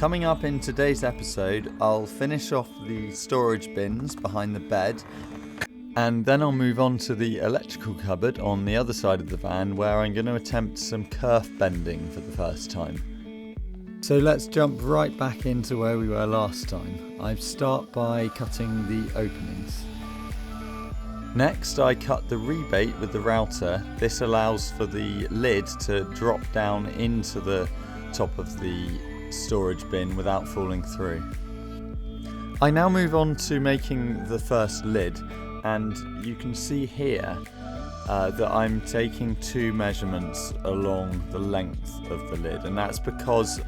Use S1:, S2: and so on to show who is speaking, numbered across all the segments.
S1: Coming up in today's episode, I'll finish off the storage bins behind the bed, and then I'll move on to the electrical cupboard on the other side of the van, where I'm going to attempt some kerf bending for the first time. So let's jump right back into where we were last time. I start by cutting the openings. Next, I cut the rebate with the router. This allows for the lid to drop down into the top of the storage bin without falling through. I now move on to making the first lid, and you can see here that I'm taking two measurements along the length of the lid, and that's because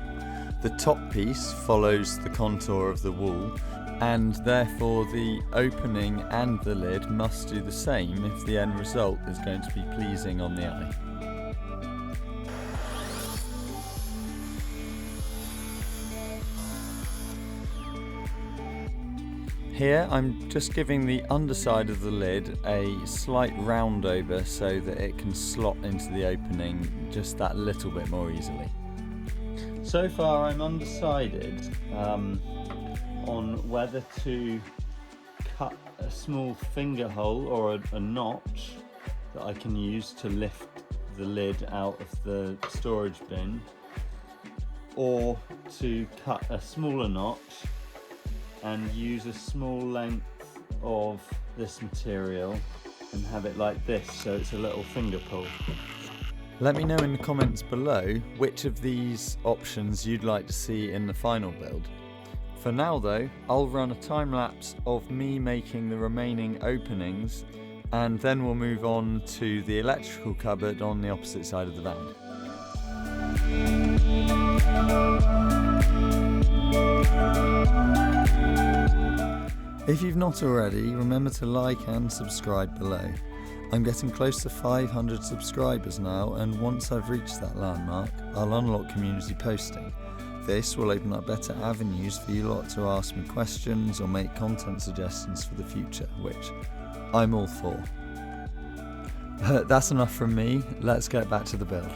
S1: the top piece follows the contour of the wall, and therefore the opening and the lid must do the same if the end result is going to be pleasing on the eye. Here I'm just giving the underside of the lid a slight round over so that it can slot into the opening just that little bit more easily. So far I'm undecided on whether to cut a small finger hole or a notch that I can use to lift the lid out of the storage bin, or to cut a smaller notch and use a small length of this material and have it like this, so it's a little finger pull. Let me know in the comments below which of these options you'd like to see in the final build. For now though, I'll run a time lapse of me making the remaining openings, and then we'll move on to the electrical cupboard on the opposite side of the van. If you've not already, remember to like and subscribe below. I'm getting close to 500 subscribers now, and once I've reached that landmark, I'll unlock community posting. This will open up better avenues for you lot to ask me questions or make content suggestions for the future, which I'm all for. But that's enough from me, let's get back to the build.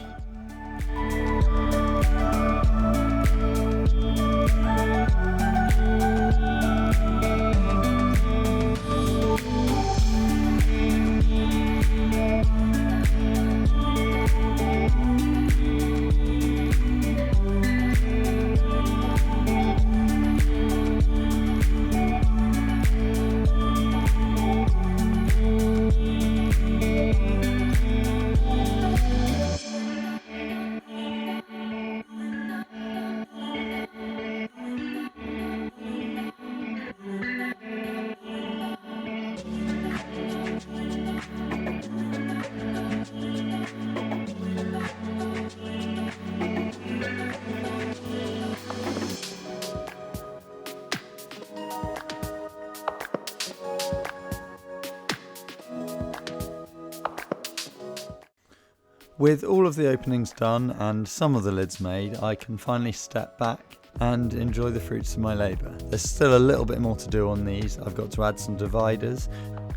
S1: With all of the openings done and some of the lids made, I can finally step back and enjoy the fruits of my labour. There's still a little bit more to do on these. I've got to add some dividers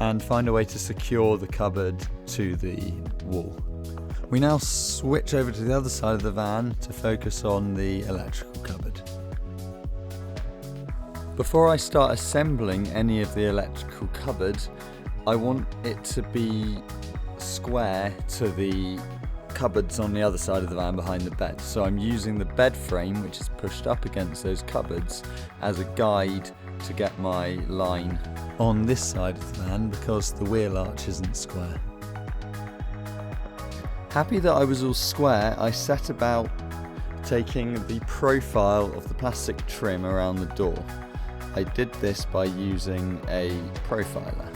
S1: and find a way to secure the cupboard to the wall. We now switch over to the other side of the van to focus on the electrical cupboard. Before I start assembling any of the electrical cupboard, I want it to be square to the cupboards on the other side of the van behind the bed. So I'm using the bed frame, which is pushed up against those cupboards, as a guide to get my line on this side of the van because the wheel arch isn't square. Happy that I was all square, I set about taking the profile of the plastic trim around the door. I did this by using a profiler.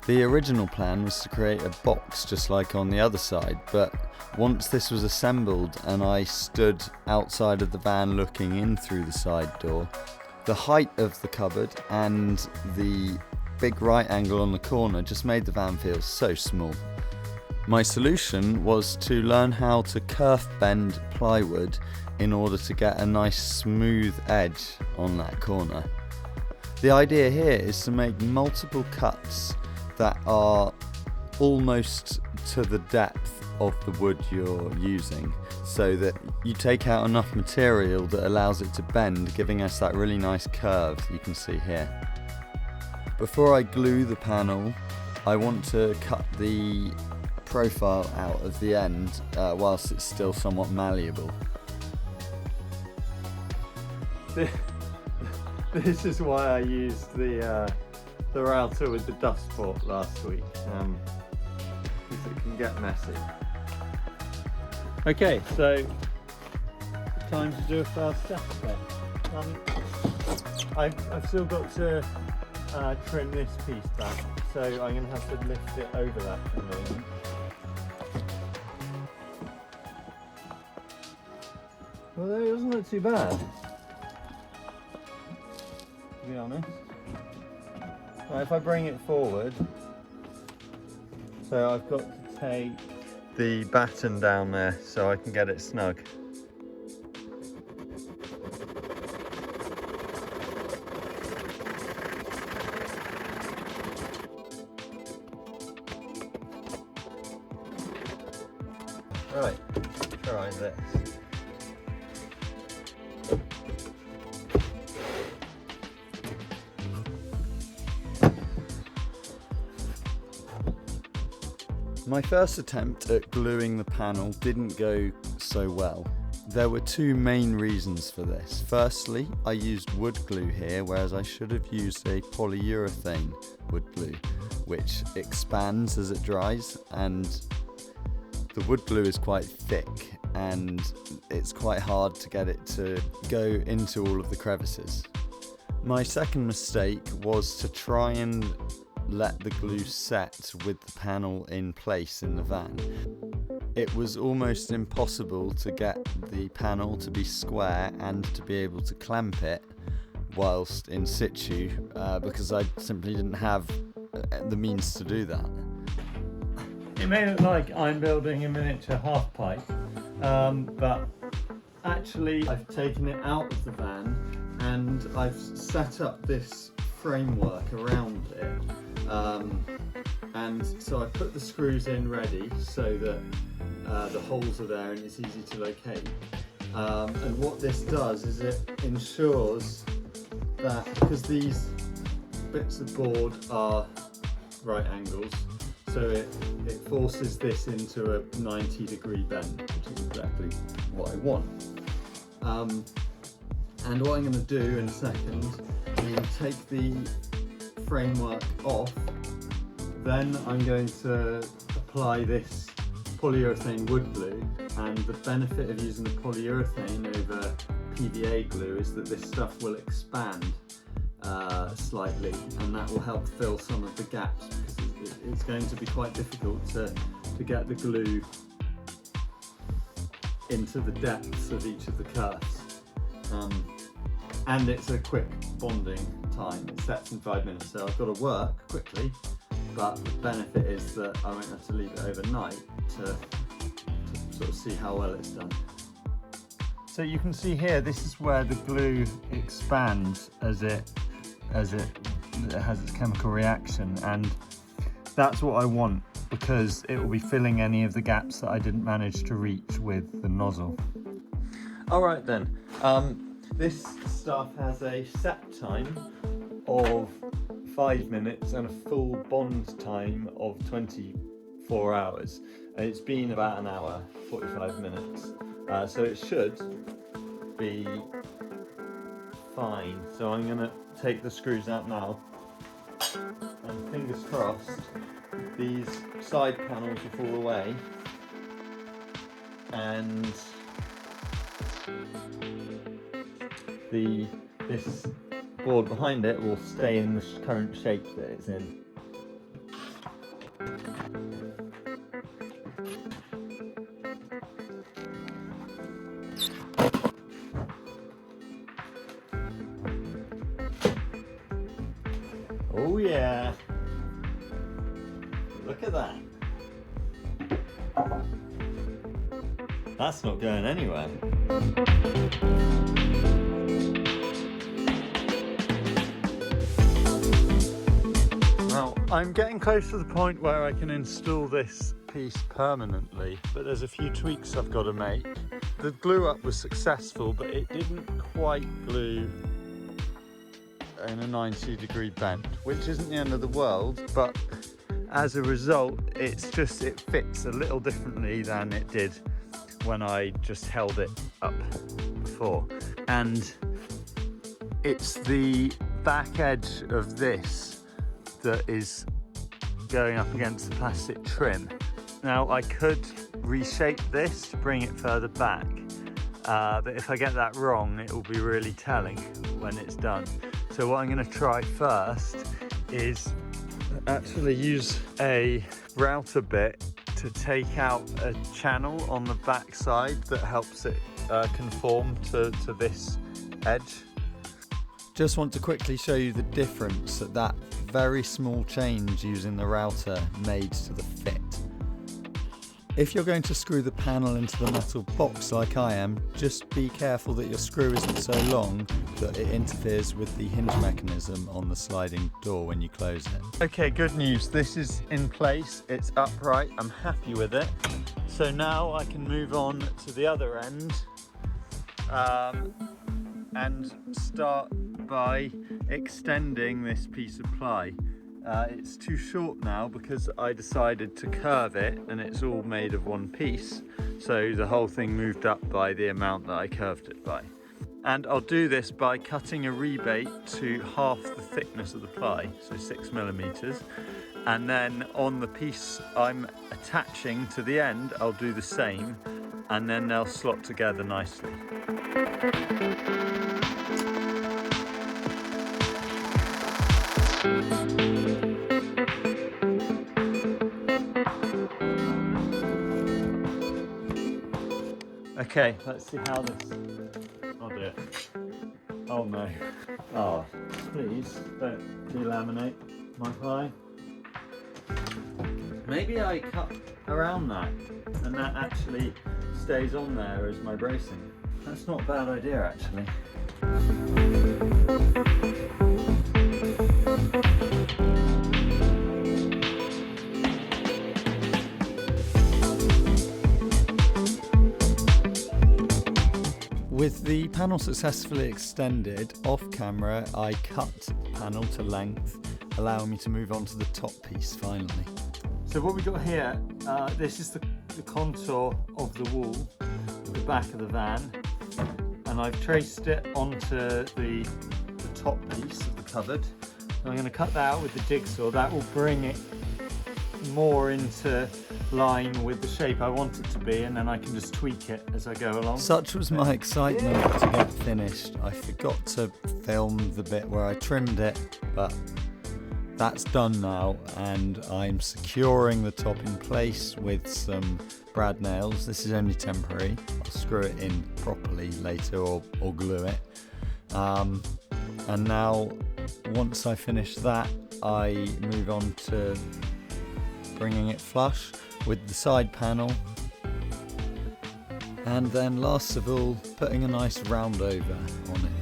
S1: The original plan was to create a box just like on the other side, but once this was assembled and I stood outside of the van looking in through the side door, the height of the cupboard and the big right angle on the corner just made the van feel so small. My solution was to learn how to kerf bend plywood in order to get a nice smooth edge on that corner. The idea here is to make multiple cuts that are almost to the depth of the wood you're using, so that you take out enough material that allows it to bend, giving us that really nice curve you can see here. Before I glue the panel, I want to cut the profile out of the end whilst it's still somewhat malleable. This is why I used the router with the dust port last week, because it can get messy. Okay, so time to do a first step then. I've still got to trim this piece back, so I'm going to have to lift it over that for a moment. Well, it doesn't look too bad, to be honest. Right, if I bring it forward, so I've got to take the batten down there so I can get it snug. Right, try this. My first attempt at gluing the panel didn't go so well. There were two main reasons for this. Firstly, I used wood glue here, whereas I should have used a polyurethane wood glue, which expands as it dries, and the wood glue is quite thick and it's quite hard to get it to go into all of the crevices. My second mistake was to try and let the glue set with the panel in place in the van. It was almost impossible to get the panel to be square and to be able to clamp it whilst in situ because I simply didn't have the means to do that. It may look like I'm building a miniature half pipe, but actually I've taken it out of the van and I've set up this framework around it. And so I put the screws in ready so that the holes are there and it's easy to locate. And what this does is it ensures that, because these bits of board are right angles, so it forces this into a 90-degree bend, which is exactly what I want. And what I'm going to do in a second is take the framework off, then I'm going to apply this polyurethane wood glue, and the benefit of using the polyurethane over PVA glue is that this stuff will expand slightly, and that will help fill some of the gaps, because it's going to be quite difficult to get the glue into the depths of each of the kerfs. And it's a quick bonding time. It sets in 5 minutes, so I've got to work quickly, but the benefit is that I won't have to leave it overnight to sort of see how well it's done. So you can see here, this is where the glue expands as it has its chemical reaction, and that's what I want, because it will be filling any of the gaps that I didn't manage to reach with the nozzle. Alright then, this stuff has a set time of 5 minutes and a full bond time of 24 hours. And it's been about an hour, 45 minutes. So it should be fine. So I'm going to take the screws out now. And fingers crossed, these side panels will fall away. And this board behind it will stay in the current shape that it's in. Oh yeah, look at that. That's not going anywhere. Well, I'm getting close to the point where I can install this piece permanently, but there's a few tweaks I've got to make. The glue up was successful, but it didn't quite glue in a 90-degree bend, which isn't the end of the world, but as a result, it fits a little differently than it did when I just held it up before. And it's the back edge of this that is going up against the plastic trim. Now I could reshape this to bring it further back, but if I get that wrong, it will be really telling when it's done. So what I'm going to try first is actually use a router bit to take out a channel on the back side that helps it conform to this edge. Just want to quickly show you the difference that very small change using the router made to the fit. If you're going to screw the panel into the metal box like I am, just be careful that your screw isn't so long that it interferes with the hinge mechanism on the sliding door when you close it. Okay, good news. This is in place. It's upright. I'm happy with it. So now I can move on to the other end and start by extending this piece of ply. It's too short now because I decided to curve it, and it's all made of one piece, so the whole thing moved up by the amount that I curved it by. And I'll do this by cutting a rebate to half the thickness of the ply, so 6mm, and then on the piece I'm attaching to the end I'll do the same, and then they'll slot together nicely. Okay, let's see how this... I'll do it. Oh no. Oh, please don't delaminate my ply. Maybe I cut around that and that actually stays on there as my bracing. That's not a bad idea actually. With the panel successfully extended, off camera I cut the panel to length, allowing me to move on to the top piece finally. So what we've got here, this is the contour of the wall, the back of the van, and I've traced it onto the top piece of the cupboard. And I'm going to cut that out with the jigsaw. That will bring it more into line with the shape I want it to be, and then I can just tweak it as I go along. Such was my excitement to get finished. I forgot to film the bit where I trimmed it, but that's done now, and I'm securing the top in place with some brad nails. This is only temporary. I'll screw it in properly later or glue it. And now once I finish that, I move on to bringing it flush with the side panel, and then last of all putting a nice roundover on it.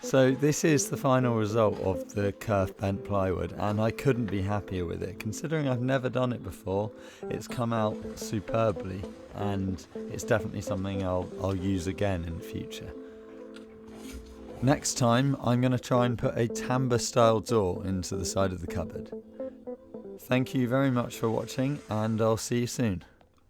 S1: So this is the final result of the Kerf bent plywood, and I couldn't be happier with it. Considering I've never done it before, it's come out superbly, and it's definitely something I'll use again in the future. Next time I'm going to try and put a timber style door into the side of the cupboard. Thank you very much for watching, and I'll see you soon.